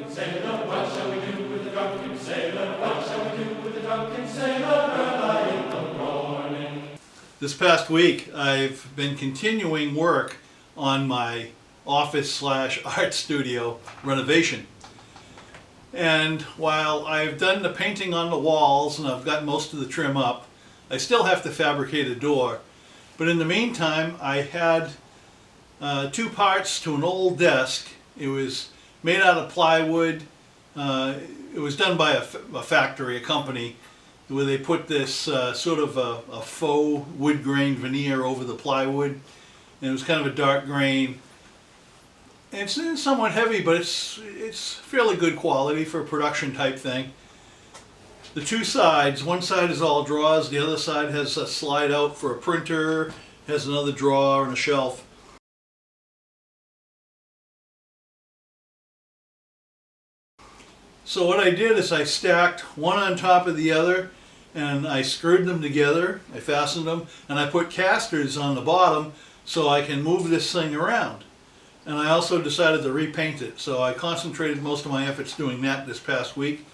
sailor, what shall we do with the drunken sailor? What shall we do with the drunken sailor early in the morning? This past week, I've been continuing work on my office/art studio renovation. And while I've done the painting on the walls and I've got most of the trim up, I still have to fabricate a door. But in the meantime, I had two parts to an old desk. It was made out of plywood. It was done by a factory, a company, where they put this sort of a faux wood grain veneer over the plywood. And it was kind of a dark grain. It's somewhat heavy, but it's fairly good quality for a production type thing. The two sides, one side is all drawers, the other side has a slide out for a printer, has another drawer and a shelf. So what I did is I stacked one on top of the other and I screwed them together, I fastened them, and I put casters on the bottom so I can move this thing around. And I also decided to repaint it, so I concentrated most of my efforts doing that this past week.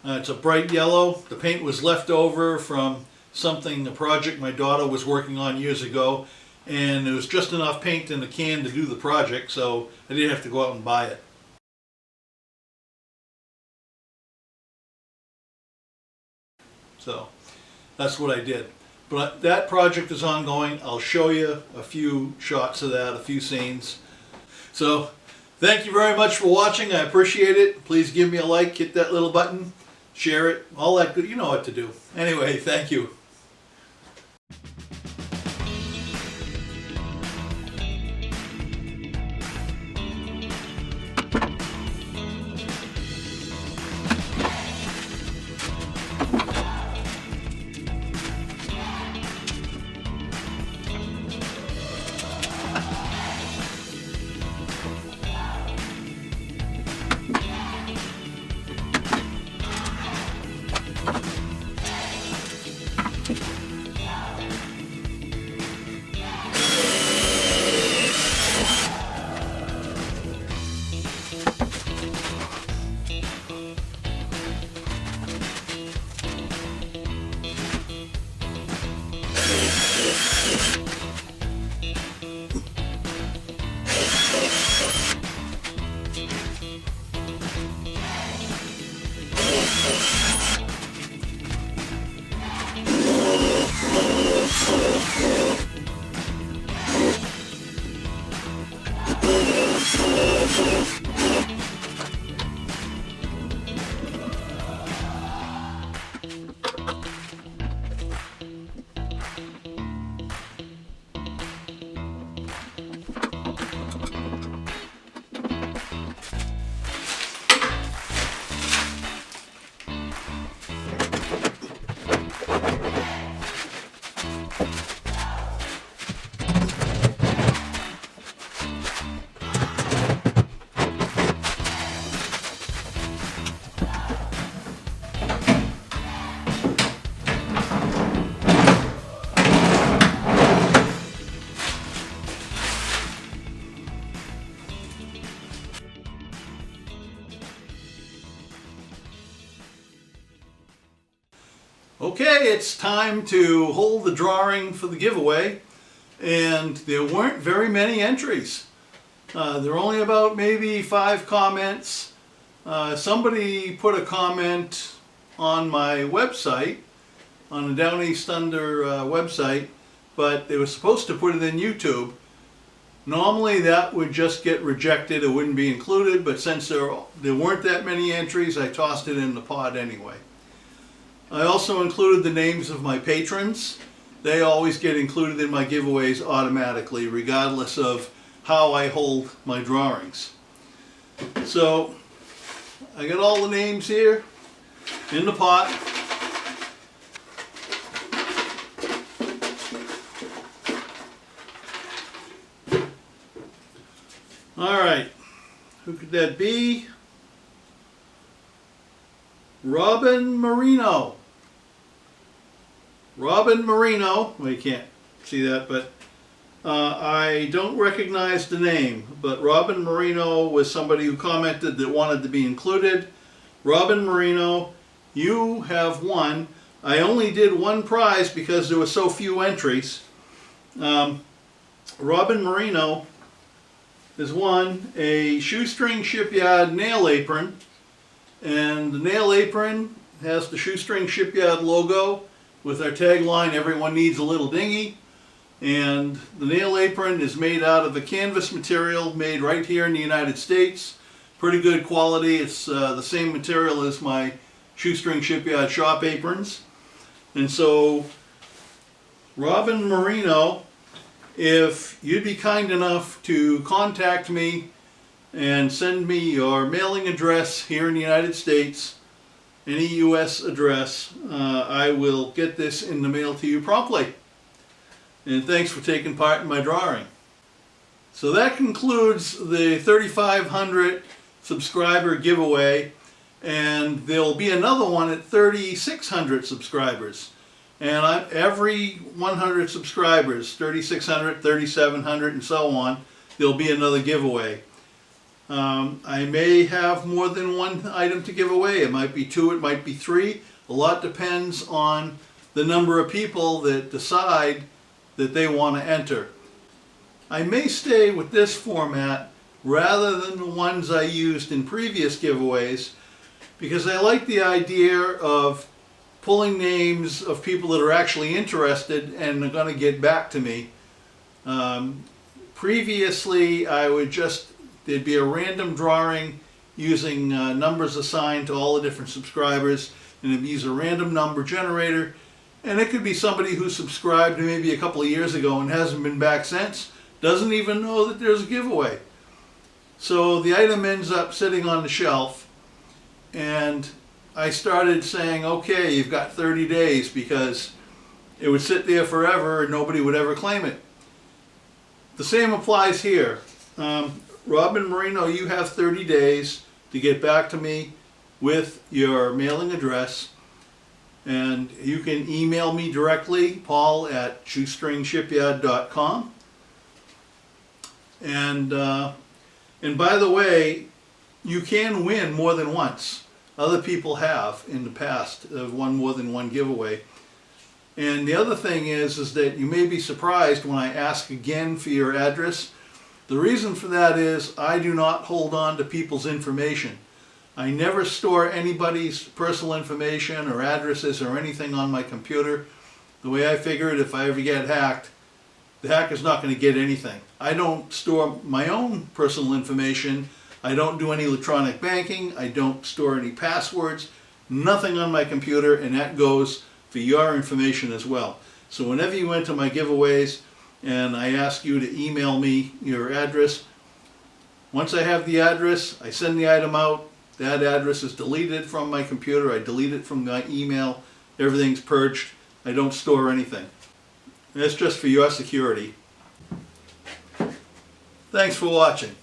It's a bright yellow. The paint was left over from a project my daughter was working on years ago, and there was just enough paint in the can to do the project, so I didn't have to go out and buy it. So that's what I did. But that project is ongoing. I'll show you a few shots of that, a few scenes. So thank you very much for watching. I appreciate it. Please give me a like, hit that little button, share it, all that good. You know what to do. Anyway, thank you. Okay, it's time to hold the drawing for the giveaway, and there weren't very many entries. There were only about maybe 5 comments. Somebody put a comment on my website, on the Downeast website, but they were supposed to put it in YouTube. Normally that would just get rejected, it wouldn't be included, but since there weren't that many entries, I tossed it in the pot anyway. I also included the names of my patrons. They always get included in my giveaways automatically, regardless of how I hold my drawings. So I got all the names here in the pot. All right, who could that be? Robin Marino. Robin Marino. Well, you can't see that, but I don't recognize the name, but Robin Marino was somebody who commented that wanted to be included. Robin Marino, you have won. I only did one prize because there were so few entries. Robin Marino has won a Shoestring Shipyard nail apron, and the nail apron has the Shoestring Shipyard logo with our tagline, "Everyone needs a little dinghy." And the nail apron is made out of a canvas material made right here in the United States. Pretty good quality. It's the same material as my Shoestring Shipyard shop aprons. And so, Robin Marino, if you'd be kind enough to contact me and send me your mailing address here in the United States, any U.S. address, I will get this in the mail to you promptly. And thanks for taking part in my drawing. So that concludes the 3,500 subscriber giveaway, and there'll be another one at 3,600 subscribers. And every 100 subscribers, 3,600, 3,700, and so on, there'll be another giveaway. I may have more than one item to give away. It might be 2, it might be 3. A lot depends on the number of people that decide that they want to enter. I may stay with this format rather than the ones I used in previous giveaways, because I like the idea of pulling names of people that are actually interested and are going to get back to me. Previously, there'd be a random drawing using numbers assigned to all the different subscribers, and it'd use a random number generator. And it could be somebody who subscribed maybe a couple of years ago and hasn't been back since, doesn't even know that there's a giveaway. So the item ends up sitting on the shelf, and I started saying, okay, you've got 30 days, because it would sit there forever and nobody would ever claim it. The same applies here. Robin Marino, you have 30 days to get back to me with your mailing address. And you can email me directly, paul@shoestringshipyard.com. And by the way, you can win more than once. Other people have in the past won more than one giveaway. And the other thing is that you may be surprised when I ask again for your address. The reason for that is I do not hold on to people's information. I never store anybody's personal information or addresses or anything on my computer. The way I figure it, if I ever get hacked, the hacker's not going to get anything. I don't store my own personal information. I don't do any electronic banking. I don't store any passwords. Nothing on my computer, and that goes for your information as well. So whenever you enter my giveaways and I ask you to email me your address, once I have the address, I send the item out. That address is deleted from my computer. I delete it from my email. Everything's purged. I don't store anything. That's just for your security. Thanks for watching.